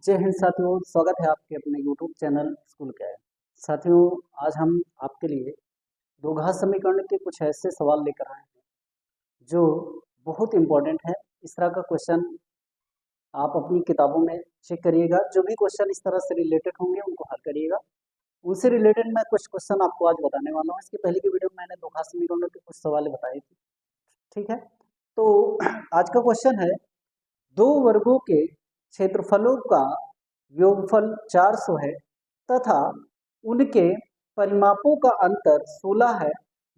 जय हिंद साथियों, स्वागत है आपके अपने YouTube चैनल स्कूल के। साथियों, आज हम आपके लिए द्विघात समीकरण के कुछ ऐसे सवाल लेकर आए हैं जो बहुत इम्पोर्टेंट है। इस तरह का क्वेश्चन आप अपनी किताबों में चेक करिएगा। जो भी क्वेश्चन इस तरह से रिलेटेड होंगे उनको हल करिएगा। उनसे रिलेटेड मैं कुछ क्वेश्चन आपको आज बताने वाला हूँ। इसके पहले की वीडियो में मैंने द्विघात समीकरणों के कुछ सवाल बताए थे, ठीक है। तो आज का क्वेश्चन है, दो वर्गों के क्षेत्रफलों का योगफल 400 है तथा उनके परिमापों का अंतर 16 है।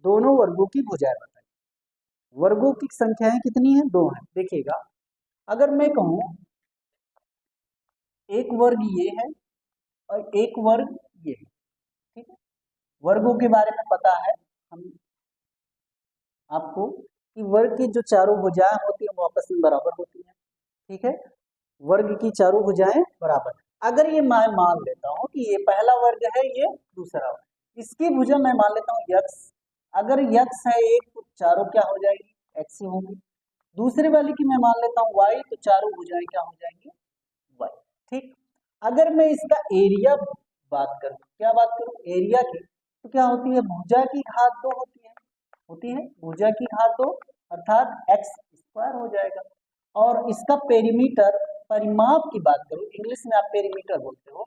दोनों वर्गों की भुजाएं बताइए। वर्गों की संख्याएं कितनी है? 2 है। देखिएगा, अगर मैं कहूं एक वर्ग ये है और एक वर्ग ये है, ठीक है। वर्गों के बारे में पता है हम आपको कि वर्ग की जो चारों भुजाएं होती है वो आपस में बराबर होती है, ठीक है। वर्ग की चारों भुजाएं बराबर। अगर ये मैं मान लेता हूं कि ये पहला वर्ग है, ये दूसरा वर्ग, इसकी भुजा मैं मान लेता हूं यक्स। अगर यक्स है एक तो चारों क्या हो जाएगी? एक्स ही होंगी। दूसरे वाले की मैं मान लेता हूं वाई, तो चारों भुजाएं क्या हो जाएंगी? वाई, ठीक। अगर मैं इसका एरिया बात करूं, क्या बात करूं? एरिया की, तो क्या होती है? भुजा की घात 2 होती है भुजा की घात 2, अर्थात एक्स स्क्वायर हो जाएगा। और इसका पेरीमीटर, परिमाप की बात करूं, इंग्लिश में आप पेरीमीटर बोलते हो,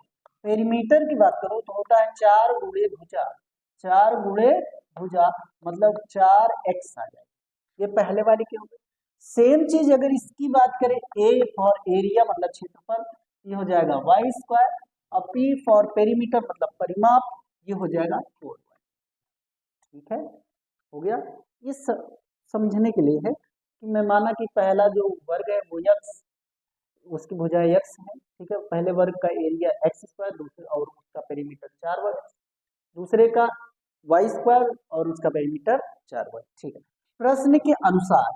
पेरीमीटर की बात करो तो होता है 4 गुणे भुजा। 4 गुणे भुजा मतलब 4x आ जाएगा। ये पहले वाले की हो गई। सेम चीज अगर इसकी बात करें, ए फॉर एरिया मतलब क्षेत्रफल, ये हो जाएगा वाई स्क्वायर, और पी फॉर पेरीमीटर मतलब परिमाप, ये हो जाएगा 4y, ठीक है। हो गया। ये समझने के लिए है कि मैं माना कि पहला जो वर्ग है वो यक्स, उसकी भुजाएं यक्स है, ठीक है। पहले वर्ग का एरिया एक्स स्क्वायर, दूसरे और उसका पेरीमीटर 4 वर्ग, दूसरे का वाई स्क्वायर और उसका पेरीमीटर 4 वर्ग, ठीक है। प्रश्न के अनुसार,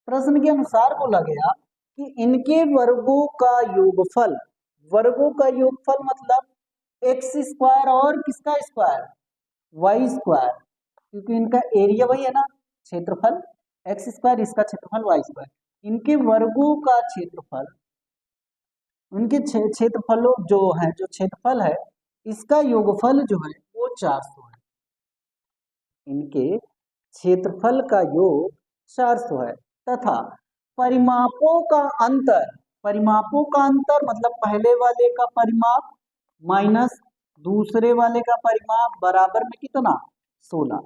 प्रश्न के अनुसार बोला गया कि इनके वर्गों का योगफल, वर्गों का योगफल मतलब एक्स स्क्वायर और किसका स्क्वायर? वाई स्क्वायर, क्योंकि इनका एरिया वही है ना, क्षेत्रफल एक्स स्क्वायर, इसका क्षेत्रफल वाई स्क्वायर। इनके वर्गों का क्षेत्रफल, उनके क्षेत्रफलों जो है, जो क्षेत्रफल है इसका योगफल जो है वो 400 है। इनके क्षेत्रफल का योग 400 है तथा परिमापों का अंतर, परिमापों का अंतर मतलब पहले वाले का परिमाप माइनस दूसरे वाले का परिमाप बराबर में कितना? 16।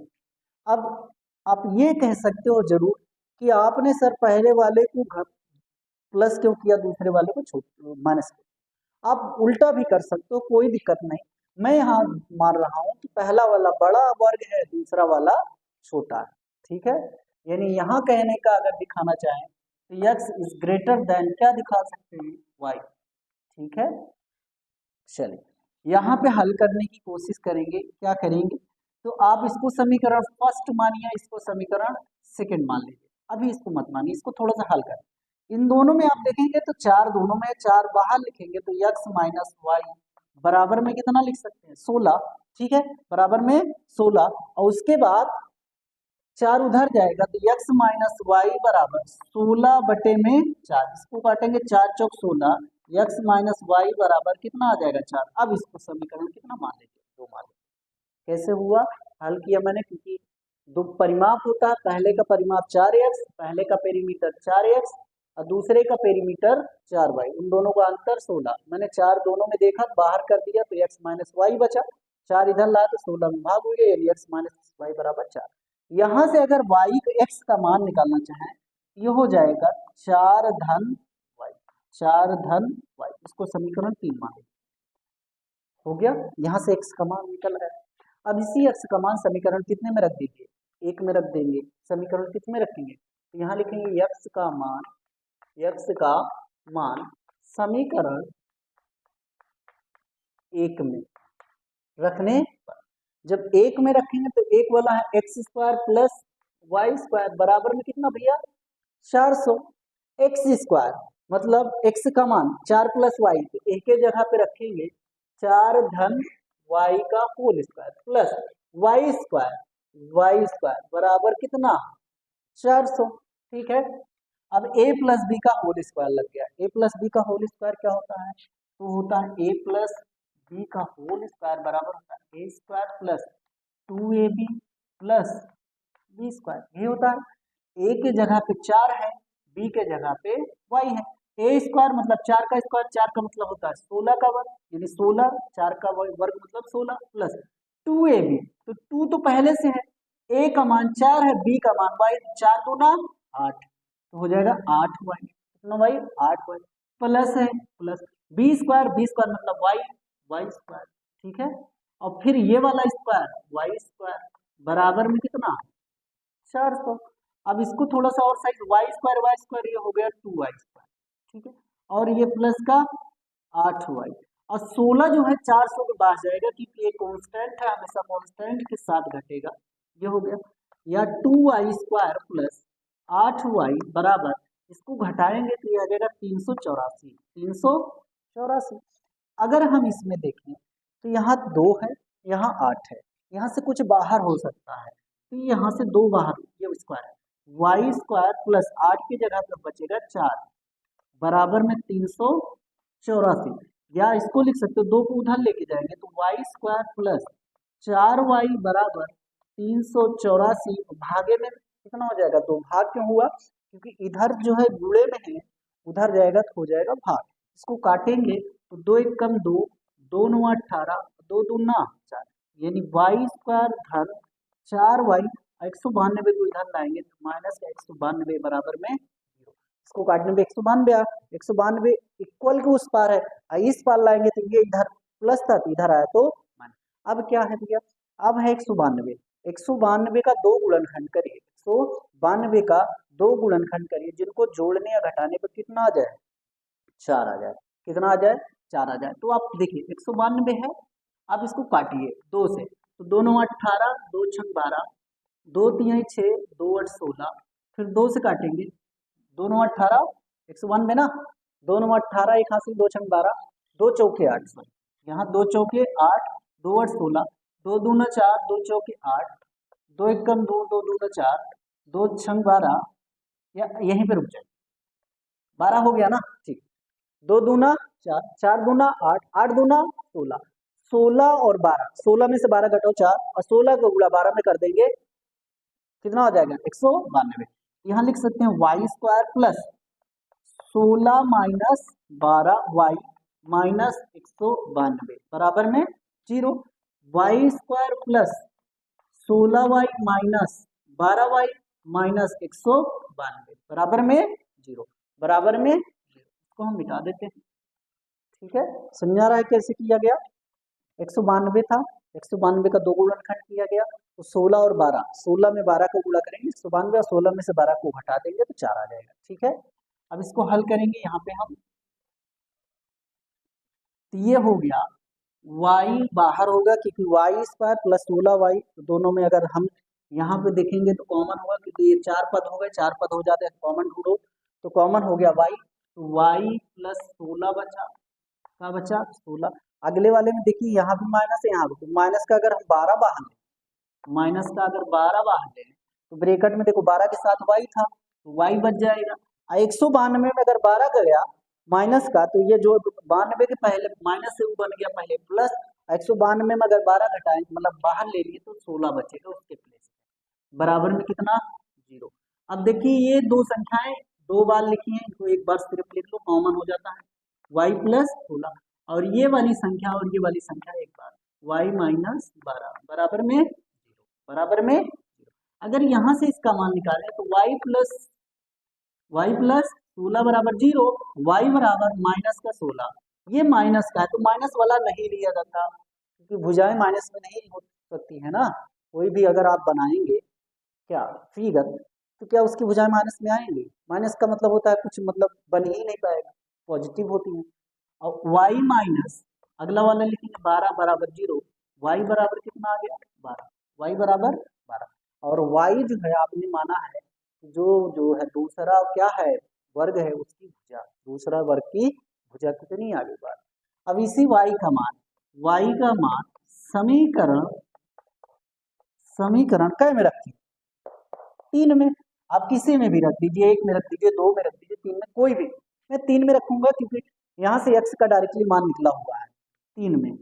अब आप ये कह सकते हो जरूर कि आपने सर पहले वाले को प्लस क्यों किया, दूसरे वाले को माइनस किया। आप उल्टा भी कर सकते हो, कोई दिक्कत नहीं। मैं यहाँ मान रहा हूँ कि पहला वाला बड़ा वर्ग है, दूसरा वाला छोटा है, ठीक है। यानी यहाँ कहने का अगर दिखाना चाहें तो x इज ग्रेटर देन, क्या दिखा सकते हैं? y, ठीक है। चलिए यहाँ पे हल करने की कोशिश करेंगे। क्या करेंगे? तो आप इसको समीकरण फर्स्ट मानिए, इसको समीकरण सेकंड मान लीजिए। अभी इसको मत मानिए, इसको थोड़ा सा हल करें। इन दोनों में आप देखेंगे तो 4 दोनों में, 4 बाहर लिखेंगे तो x माइनस वाई बराबर में कितना लिख सकते हैं? 16, ठीक है, बराबर में 16। और उसके बाद 4 उधर जाएगा तो x माइनस वाई बराबर 16 बटे में 4, इसको काटेंगे 4 चौक 16, x माइनस वाई बराबर कितना आ जाएगा? 4। अब इसको समीकरण कितना मान लेंगे? 2 मान लेंगे। कैसे हुआ? हल किया मैंने, क्योंकि दो परिमाप होता है, पहले का परिमाप 4x, पहले का पेरीमीटर 4x और दूसरे का पेरीमीटर 4y, उन दोनों का अंतर 16। मैंने 4 दोनों में देखा, बाहर कर दिया तो x माइनस वाई बचा, 4 इधर लाया तो 16 में भाग हो गया, यानी x माइनस वाई बराबर 4। यहाँ से अगर y को x का मान निकालना चाहें, ये हो जाएगा 4 धन y, 4 धन y, इसको समीकरण 3 मान हो गया। यहाँ से x का मान निकल रहा है। अब इसी x का मान समीकरण कितने में रख दीजिए? 1 में रख देंगे। समीकरण कितने रखेंगे? तो यहाँ लिखेंगे x का मान, x का मान समीकरण 1 में रखने पर, जब 1 में रखेंगे तो 1 वाला है x square plus y square बराबर में कितना भैया? 400। एक्स स्क्वायर मतलब x का मान 4 प्लस वाई, तो एक ही जगह पे रखेंगे 4 धन y का whole square plus y square बराबर कितना? 400, ठीक है। अब a प्लस बी का होल स्क्वायर लग गया। a प्लस बी का होल स्क्वायर क्या होता है? तो होता है a प्लस बी का होल स्क्वायर बराबर होता है a square plus 2ab plus B square. ये होता है a के जगह पे 4 है, b के जगह पे y है। a स्क्वायर मतलब 4 का स्क्वायर, 4 का मतलब होता है 16 का वर्ग, यानी 16, 4 का वर्ग मतलब 16 प्लस 2ab। तो 2 तो पहले से है, a का मान 4 है, b का मान y, 4 दूना 8, तो हो जाएगा 8y। कितना y? 8y प्लस है प्लस बी स्क्वायर मतलब y स्क्वायर, ठीक है। और फिर ये वाला स्क्वायर y स्क्वायर बराबर में कितना? 400। अब इसको थोड़ा सा और साइज y स्क्वायर ये हो गया 2y स्क्वायर, ठीक है। और ये प्लस का 8y, और 16 जो है 400 के पास जाएगा क्योंकि ये कांस्टेंट है, हमेशा कांस्टेंट के साथ घटेगा। ये हो गया, या 2y स्क्वायर प्लस 8y बराबर, इसको घटाएंगे तो ये आ जाएगा 384। 384। अगर हम इसमें देखें तो यहाँ 2 है, यहाँ 8 है, यहाँ से कुछ बाहर हो सकता है, तो यहाँ से 2 बाहर, ये स्क्वायर है, y स्क्वायर प्लस 8 की जगह पे बचेगा 4 बराबर में 384। या इसको लिख सकते हो, 2 को उधर लेके जाएंगे तो y स्क्वायर प्लस 4y बराबर 384 भागे में कितना हो जाएगा? 2। भाग क्यों हुआ? क्योंकि इधर जो है गुणे में है, उधर जाएगा तो हो जाएगा भाग। इसको काटेंगे तो 2 एक कम 2, 2 9 18, 2 दूना 4, यानी y स्क्वायर धन 4y, 192 को इधर लाएंगे तो माइनस का 192 बराबर में 0। इसको काटने में 192 192 इक्वल के उस पार है, इस पार लाएंगे तो ये इधर प्लस था तो इधर आया तो माइनस। अब क्या है भैया? अब है 192, 192 का 2 गुणनखंड करिए, 192 का 2 गुणनखंड करिए, जिनको जोड़ने या घटाने पर कितना आ जाए? 4 आ जाए। कितना आ जाए? 4 आ जाए। तो आप देखिए 192 है, आप इसको काटिए 2 से, तो 2 9 18, 2 6 12, 2 3 6, 2 8 16, फिर 2 से काटेंगे, 2 9 18, 192 ना, 2 9 18, एक हाथ से 2 6 12, 2 चौके 8, यहाँ 2 चौके 8, 2 8 16, 2 दूना 4, 2 चौके 8, 2 एक कम 2, 2 दूना 4, 2 6 12, या यहीं पे रुक जाए, 12 हो गया ना, ठीक। 2 दूना 4, 4 दूना 8, 8 दूना 16, 16 और 12, 16 में से 12 घटाओ 4, और 16 को गुणा 12 में कर देंगे, कितना हो जाएगा? 192। यहाँ लिख सकते हैं y square plus 16 minus 12y minus 192 बराबर में 0। y square plus 16y minus 12y minus 192 बराबर में 0, बराबर में 0। इसको हम मिटा देते हैं, ठीक है। समझ आ रहा है कैसे किया गया? 192 था, 192 का 2 गुणनखंड किया गया, तो 16 और 12, 16 में 12 को गुणा करेंगे 192, और 16 में से 12 को घटा देंगे तो 4 आ जाएगा, ठीक है। अब इसको हल करेंगे यहाँ पे हम, तो ये हो गया y बाहर होगा क्योंकि y स्क्वायर प्लस 16y, तो दोनों में अगर हम यहाँ पे देखेंगे तो कॉमन होगा क्योंकि ये 4 पद हो गए, 4 पद हो जाते हैं, कॉमन ढूंढो, तो कॉमन हो गया y, तो y प्लस 16 बचा, क्या बचा? 16। अगले वाले में देखिए यहाँ भी माइनस है, यहाँ भी, तो माइनस का अगर हम 12 बाहर लें, माइनस का अगर 12 बाहर लें तो ब्रेकेट में देखो 12 के साथ y था, तो y बच जाएगा। 192 में अगर 12 का गया माइनस का, तो ये जो 92 के पहले माइनस से वो बन गया पहले प्लस, 192 में अगर 12 घटाएं मतलब बाहर ले लिए तो 16 बचेगा उसके प्लेस, बराबर में कितना? 0। अब देखिए ये दो संख्याएं 2 बार लिखी हैं, इनको एक बार सिर्फ लिख लो, कॉमन हो जाता है, y प्लस 16, और ये वाली संख्या और ये वाली संख्या एक बार y माइनस 12 बराबर में 0, बराबर में 0। अगर यहाँ से इसका मान निकालें तो y प्लस 16 बराबर 0, y बराबर माइनस का 16, ये माइनस का है तो माइनस वाला नहीं लिया जाता क्योंकि भुजाएं माइनस में नहीं हो सकती है ना। कोई भी अगर आप बनाएंगे क्या फिगर, तो क्या उसकी भुजाएं माइनस में आएंगी? माइनस का मतलब होता है कुछ मतलब बन ही नहीं पाएगा, पॉजिटिव होती है। और y माइनस अगला वाला लिखेंगे 12 बराबर 0, y बराबर कितना आ गया? 12, y बराबर 12। और y जो है आपने माना है जो जो है दूसरा क्या है? वर्ग है, उसकी भुजा, दूसरा वर्ग की भुजा कितनी आगे बात। अब इसी y का मान समीकरण क में रखें 3 में, आप किसी में भी रख दीजिए, 1 में रख दीजिए, 2 में रख दीजिए, 3 में, कोई भी। मैं 3 में रखूंगा क्योंकि यहाँ से x का डायरेक्टली मान निकला हुआ है 3 में।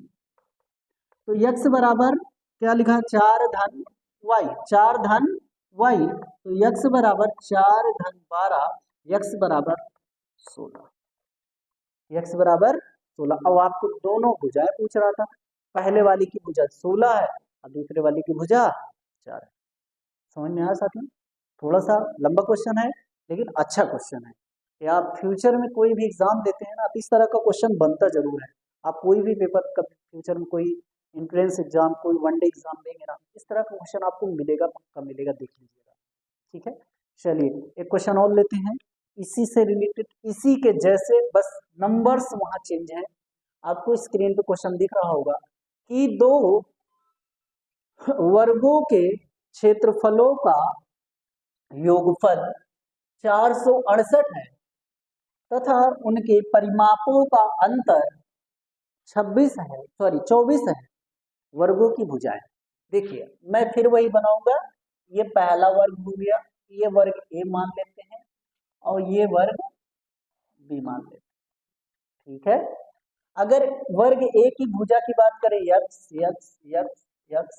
तो x बराबर क्या लिखा, 4 धन y, 4 धन y, तो x बराबर 4 धन 12, x बराबर 16, x बराबर 16। अब आपको दोनों भुजाएं पूछ रहा था, पहले वाली की भुजा 16 है और दूसरे वाली की भुजा 4 है। समझ में आया साथियों? थोड़ा सा लंबा क्वेश्चन है लेकिन अच्छा क्वेश्चन है कि आप फ्यूचर में कोई भी एग्जाम देते हैं ना, आप इस तरह का क्वेश्चन बनता जरूर है। आप कोई भी पेपर का फ्यूचर में कोई एंट्रेंस एग्जाम, कोई वनडे एग्जाम देंगे ना, इस तरह का क्वेश्चन आपको मिलेगा, पक्का मिलेगा, देख लीजिएगा। ठीक है, चलिए एक क्वेश्चन और लेते हैं इसी से रिलेटेड, इसी के जैसे, बस नंबर्स वहां चेंज है। आपको स्क्रीन पे क्वेश्चन दिख रहा होगा कि 2 वर्गों के क्षेत्रफलों का योगफल 468 है तथा उनके परिमापों का अंतर 24 है वर्गों की भुजाएं। देखिए मैं फिर वही बनाऊंगा, ये पहला वर्ग हो गया, ये वर्ग ए मान लेते हैं और ये वर्ग बी मान लेते हैं। ठीक है, अगर वर्ग ए की भुजा की बात करें यक्स यक्स यक्स यक्स,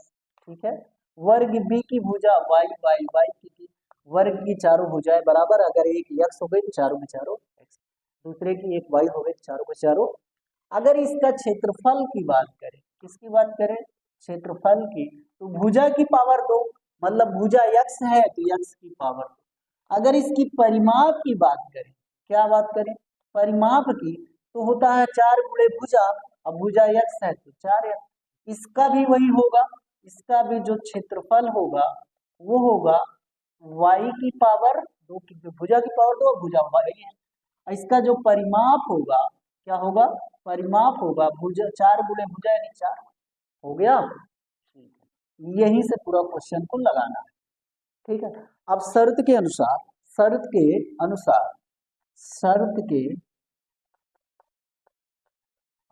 ठीक है, वर्ग बी की भुजा वाई वाई वाई, क्योंकि वर्ग की चारों भुजाएं बराबर, अगर एक यक्स हो गई तो चारों में चारों एक्स, दूसरे की एक वाई हो गई तो चारों में चारों। अगर इसका क्षेत्रफल की बात करें, किसकी बात करें, क्षेत्रफल की, तो भुजा की पावर 2, मतलब भुजा यक्स है तो यक्स की पावर 2। अगर इसकी परिमाप की बात करें, क्या बात करें, परिमाप की, तो होता है 4 गुणे भुजा, अब भुजा यक्स है तो 4x, इसका भी वही होगा, इसका भी जो क्षेत्रफल होगा वो होगा y की पावर 2 की, भुजा की पावर 2 भुजा y है। इसका जो परिमाप होगा क्या होगा, परिमाप होगा भुजा 4 गुणे भुजा यानी 4, हो गया। ठीक है, यहीं से पूरा क्वेश्चन को लगाना है। ठीक है, अब शर्त के अनुसार, शर्त के अनुसार, शर्त के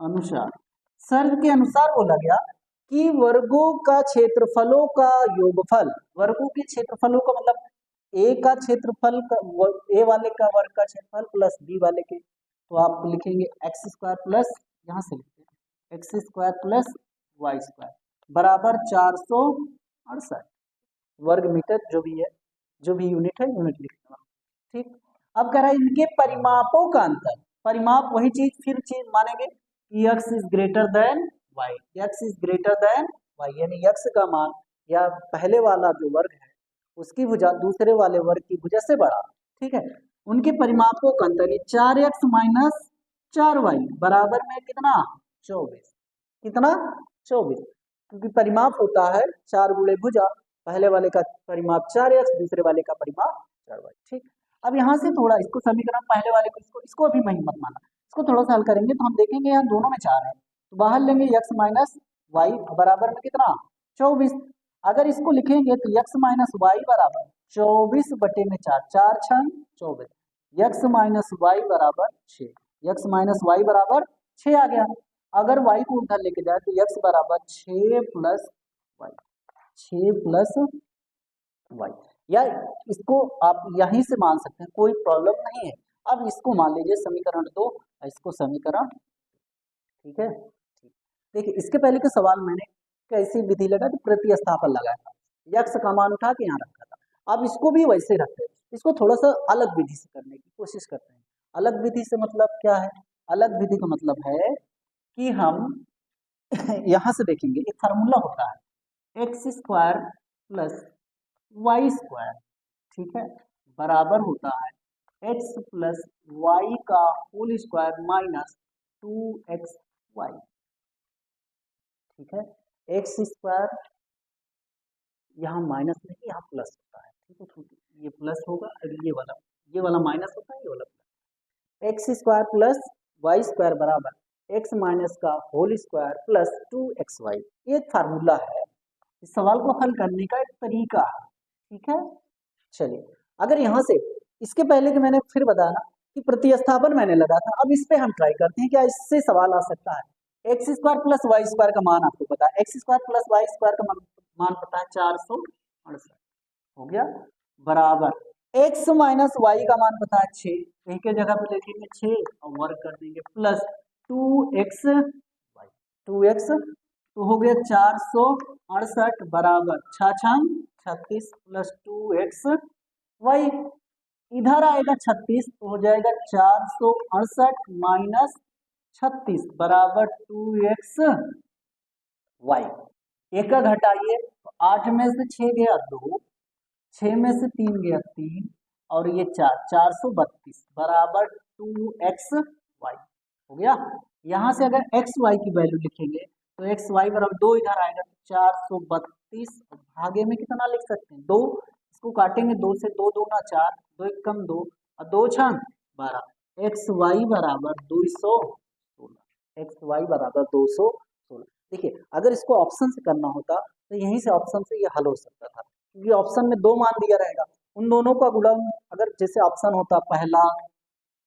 अनुसार, शर्त के अनुसार बोला गया कि वर्गों का क्षेत्रफलों का योगफल, वर्गों के क्षेत्रफलों का मतलब ए का क्षेत्रफल का, ए वाले का वर्ग का क्षेत्रफल प्लस बी वाले के, तो आप लिखेंगे एक्स स्क्वायर प्लस, यहाँ से लिखते हैं x square plus y square बराबर 468 वर्ग मीटर, जो भी है, जो भी यूनिट है यूनिट लिख देना। ठीक, अब कह रहा है इनके परिमापों का अंतर, परिमाप वही चीज, फिर चीज मानेंगे कि x is greater than y, x is greater than y, यानी x का मान या पहले वाला जो वर्ग है उसकी भुजा दूसरे वाले वर्ग की भुजा से बड़ा। ठीक है, उनके परिमापों का अंतर 4x माइनस 4y बराबर में कितना, 24, कितना 24, क्योंकि परिमाप होता है 4 गुणे भुजा, पहले वाले का परिमाप 4x, दूसरे वाले का परिमाप 4y। ठीक, अब यहाँ से थोड़ा इसको समीकरण, पहले वाले को इसको अभी नहीं मत माना, इसको थोड़ा सा हल करेंगे तो हम देखेंगे यहाँ दोनों में 4 है, तो बाहर लेंगे x माइनस वाई बराबर में कितना, 24। अगर इसको लिखेंगे तो x माइनस वाई बराबर 24 बटे में 4, 4 छन 24, x माइनस वाई बराबर 6, x माइनस वाई बराबर 6 आ गया। अगर y को उधर लेके जाए तो x बराबर 6 प्लस वाई, 6 प्लस वाई, या इसको आप यहीं से मान सकते हैं, कोई प्रॉब्लम नहीं है। अब इसको मान लीजिए समीकरण 2, इसको समीकरण, ठीक है। देखिए इसके पहले के सवाल मैंने कैसी विधि लगा, तो प्रतिस्थापन लगाया था, यक्स का मान उठा के यहाँ रखा था। अब इसको भी वैसे रखते हैं, इसको थोड़ा सा अलग विधि से करने की कोशिश करते हैं। अलग विधि से मतलब क्या है, अलग विधि का मतलब है कि हम यहाँ से देखेंगे, एक फार्मूला होता है x square plus y square, ठीक है, बराबर होता है एक्स प्लस वाई का होल स्क्वायर माइनस 2xy। ठीक है, एक्स स्क्वायर यहाँ माइनस नहीं, यहाँ प्लस होता है। ठीक है, ये प्लस होगा, ये वाला माइनस होता है, ये वाला plus, x square plus y square बराबर एक्स माइनस का होल स्क्वायर प्लस 2xy। ये एक फार्मूला है, इस सवाल को हल करने का एक तरीका है। ठीक है, चलिए अगर यहाँ से, इसके पहले कि मैंने फिर बताया ना कि प्रतिस्थापन मैंने लगा था, अब इस पे हम ट्राई करते हैं क्या इससे सवाल आ सकता है। X square plus y square का मान आपको पता है, x square plus y square का मान पता है 468 हो गया, बराबर x माइनस वाई का मान पता है 6, एक के जगह पे लिखेंगे 6 और वर्ग कर देंगे प्लस 2x वाई, 2x तो हो गया 468 बराबर 36 प्लस 2x वाई, इधर आएगा 36 तो हो जाएगा 468 माइनस 36 बराबर 2x वाई। एक का घटाइए तो 8 में से 6 गया 2, 6 में से 3 गया 3 और ये 432 बराबर 2x वाई हो गया। यहाँ से अगर x y की वैल्यू लिखेंगे तो x y बराबर 2 इधर आएगा 432, भागे में कितना लिख सकते हैं 2, इसको काटेंगे 2 से, 2 दूना 4, 2 एक कम 2 और 2 छंग 12, एक्स वाई बराबर 216, एक्स वाई बराबर 216। देखिए अगर इसको ऑप्शन से करना होता तो यहीं से ऑप्शन से ये हल हो सकता था, क्योंकि ऑप्शन में 2 मान दिया रहेगा, उन दोनों का गुणन अगर जैसे ऑप्शन होता पहला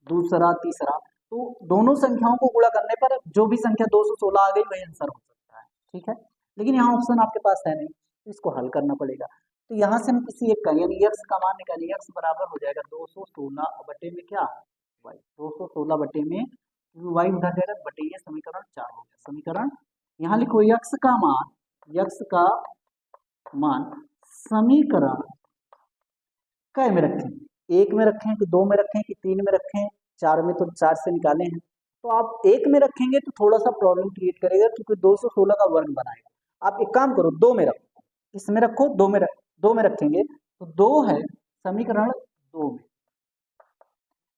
दूसरा तीसरा, तो दोनों संख्याओं को गुणा करने पर जो भी संख्या 216 आ गई वही आंसर हो सकता है, ठीक है। लेकिन यहाँ ऑप्शन आपके पास है नहीं, तो इसको हल करना पड़ेगा। तो यहाँ से हम किसी एक का यानी x का मान निकालेंगे, x बराबर हो जाएगा 216 बटे में क्या y, 216 बटे में y उधर जाएगा बटे, ये समीकरण 4 हो गया। समीकरण यहाँ लिखो x का मान समीकरण कै में रखें, 1 में रखें कि 2 में रखें कि 3 में रखें, 4 में, तो 4 से निकाले हैं, तो आप 1 में रखेंगे तो थोड़ा सा प्रॉब्लम क्रिएट करेगा क्योंकि 216 का वर्ग बनाएगा। आप एक काम करो 2 में रखो, इसमें रखो 2 में रखेंगे तो 2 है समीकरण 2 में,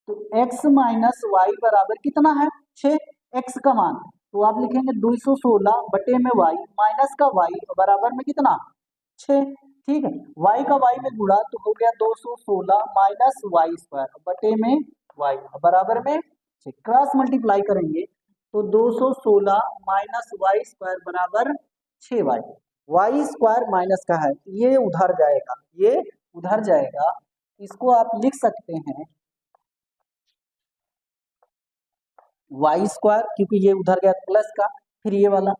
तो x माइनस वाई बराबर कितना है 6, x का मान तो आप लिखेंगे 216 बटे में y माइनस का y बराबर में कितना 6, ठीक है। y का y में गुणा तो हो गया 216 माइनस वाई स्क्वायर बटे में y बराबर में 6, क्रॉस मल्टीप्लाई करेंगे तो 216 माइनस वाई स्क्वायर बराबर 6y, वाई स्क्वायर माइनस का है ये उधर जाएगा, ये उधर जाएगा, इसको आप लिख सकते हैं वाई स्क्वायर, क्योंकि ये उधर गया प्लस का, फिर ये वाला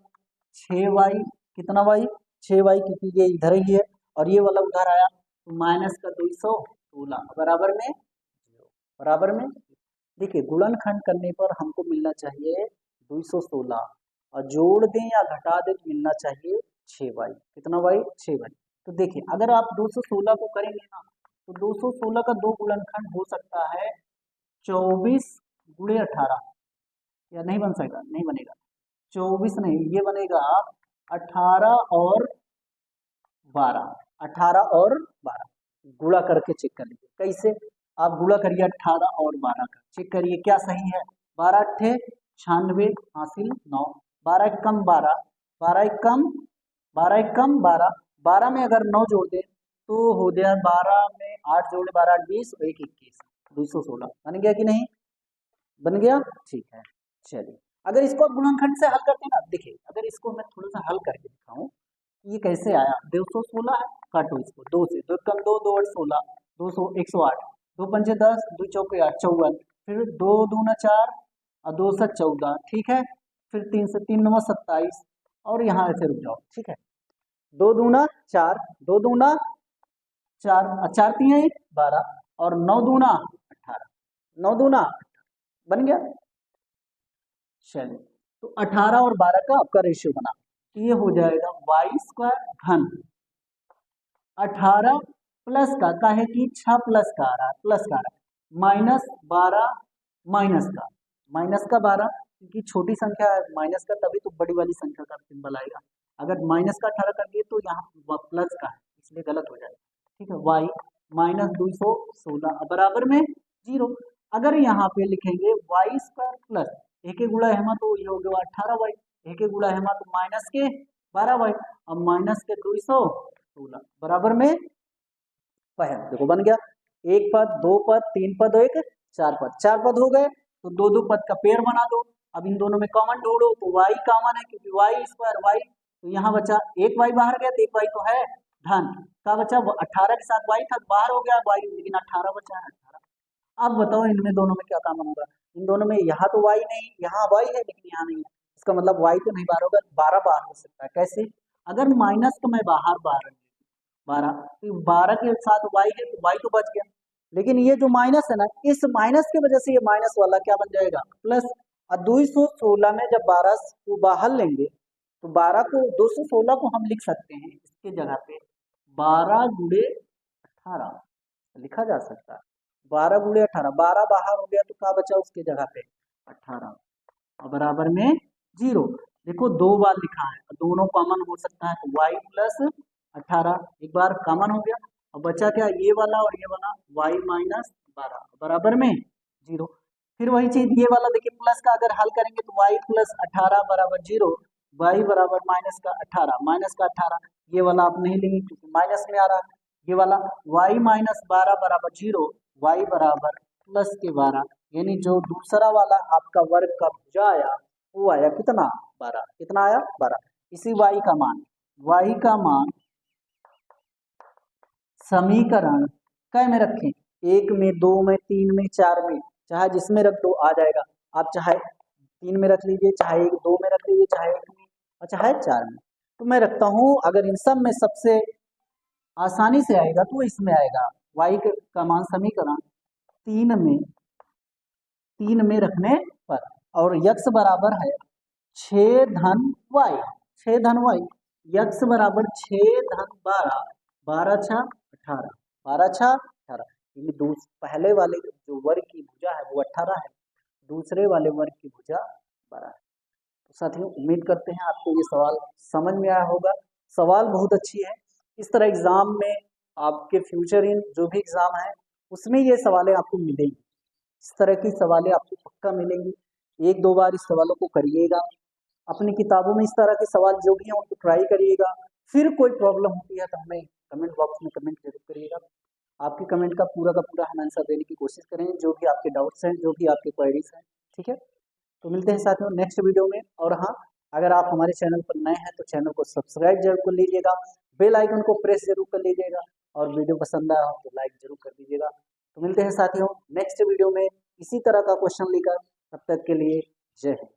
6y कितना y 6y क्योंकि ये इधर ही है, और ये वाला उधर आया तो माइनस का 216 बराबर में देखिए गुणनखंड करने पर हमको मिलना चाहिए 216 और जोड़ दें या घटा दें तो मिलना चाहिए 6y, कितना y 6y। तो देखिए अगर आप 216 को करेंगे ना तो 216 का 2 गुणनखंड हो सकता है 24 गुणे 18, या नहीं बन सकता, नहीं बनेगा 24 नहीं, ये बनेगा 18 और 12, 18 और 12 गुणा करके चेक कर लीजिए कैसे, आप गुणा करिए 18 और 12 का, चेक करिए क्या सही है, 12 अट्ठे 96 हासिल 9, 12 एक कम 12, 12 एक कम 12, 12 में अगर 9 जोड़ दे तो हो गया 12 में 8 जोड़े 12 8 20 और 1 21, 216 बन गया कि नहीं बन गया, ठीक है। चलिए अगर इसको आप गुणनखंड से हल करते हैं ना, देखिए अगर इसको मैं थोड़ा सा हल करके दिखाऊं ये कैसे आया, 216 है, काटो इसको 2 से, 2 कम 2 2 8 16, 200 108, 2 पंचे 10, 2 चौके 8 54, फिर 2 दूना 4 और 2 से 14, ठीक है, फिर 3 से 3 नंबर 27 और यहाँ ऐसे रुक जाओ, ठीक है, 2 दूना 4, 2 दूना 4, 4 3 12 और 9 दूना 18, 9 दूना बन गया। चलिए तो 18 और 12 का आपका रेशियो बना, ये हो जाएगा वाई स्क्वायर घन 18 प्लस का है कि 6 प्लस का आ रहा है, प्लस का आ रहा है, माइनस 12 माइनस का 12 क्योंकि छोटी संख्या है माइनस का, तभी तो बड़ी वाली संख्या का सिंबल आएगा, अगर माइनस का 18 कर दिए तो यहाँ प्लस का है इसलिए गलत हो जाएगा, ठीक है, वाई माइनस 216 बराबर में 0। अगर यहाँ पे लिखेंगे वाई स्क्वायर प्लस एक गुणा हेमा तो ये हो गया 18y, एक गुणा हेमा तो माइनस के 12y, अब माइनस के 216 बराबर में देखो बन गया, एक पद 2 पद 3 पद और 1 4 पद, 4 पद हो गए तो 2 2 पद का पेयर बना दो, अब इन दोनों में कॉमन ढूंढो तो y कॉमन है क्योंकि वाई स्क्वायर वाई, तो यहाँ बचा एक y बाहर गया तो एक y तो है धन का बचा, 18 के साथ y था बाहर हो गया y, लेकिन 18 बचा है 18। अब बताओ इनमें दोनों में क्या काम होगा, इन दोनों में यहाँ तो y नहीं, यहाँ y है लेकिन यहाँ नहीं है, इसका मतलब y तो नहीं बाहर होगा, 12 बाहर हो सकता है, कैसे, अगर माइनस का मैं बाहर 12 तो 12 के साथ y है तो y तो बच गया, लेकिन ये जो माइनस है ना, इस माइनस की वजह से ये माइनस वाला क्या बन जाएगा, प्लस। और 216 में जब 12 को बाहर लेंगे तो 12 को 216 को हम लिख सकते हैं इसके जगह पे 12 गुणे 18 लिखा जा सकता है। 12 गुणे 18, 12 बाहर हो गया तो क्या बचा उसके जगह पे 18 और बराबर में 0। देखो दो बार लिखा है, दोनों कॉमन हो सकता है, तो y प्लस 18 एक बार कॉमन हो गया और बचा क्या, ये वाला और ये वाला, y माइनस 12 बराबर में 0। फिर वही चीज ये वाला देखिए प्लस का अगर हल करेंगे तो y प्लस 18 बराबर 0, y बराबर माइनस का 18, माइनस का 18 ये वाला आप नहीं लेंगे क्योंकि माइनस में आ रहा है। ये वाला y माइनस 12 बराबर 0, y बराबर प्लस के 12, यानी जो दूसरा वाला आपका वर्ग का भुजा आया वो आया कितना 12, कितना आया 12। इसी y का मान समीकरण कै में रखें, 1 में 2 में 3 में 4 में, चाहे जिसमें रख दो आ जाएगा। आप चाहे 3 में रख लीजिए, चाहे 2 में रख लीजिए, चाहे 1 में और चाहे 4 में। तो मैं रखता हूं अगर इन सब में सबसे आसानी से आएगा तो इसमें आएगा y का मान समीकरण 3 में रखने पर, और यक्स बराबर है 6 धन y, 6 धन y, यक्स बराबर 6 धन 12, 12 छा 18, 12 छा 18, यानी पहले वाले जो वर्ग की भुजा है वो 18 है, दूसरे वाले वर्ग की भुजा 12 है। तो साथियों उम्मीद करते हैं आपको ये सवाल समझ में आया होगा। सवाल बहुत अच्छी है, इस तरह एग्जाम में आपके फ्यूचर इन जो भी एग्जाम है उसमें ये सवालें आपको मिलेंगी, इस तरह की सवालें आपको पक्का मिलेंगी। एक दो बार इस सवालों को करिएगा, अपनी किताबों में इस तरह के सवाल जो भी हैं उनको ट्राई करिएगा। फिर कोई प्रॉब्लम होती है तो हमें कमेंट बॉक्स में कमेंट जरूर करिएगा। आपकी कमेंट का पूरा हम आंसर देने की कोशिश करेंगे, जो भी आपके डाउट्स हैं, जो भी आपके क्वेरीज हैं, ठीक है। तो मिलते हैं साथियों नेक्स्ट वीडियो में। और हाँ, अगर आप हमारे चैनल पर नए हैं तो चैनल को सब्सक्राइब जरूर कर लीजिएगा, बेल आइकन को प्रेस जरूर कर लीजिएगा और वीडियो पसंद आया हो तो लाइक जरूर कर दीजिएगा। तो मिलते हैं साथियों नेक्स्ट वीडियो में इसी तरह का क्वेश्चन लेकर, तब तक के लिए जय हिंद।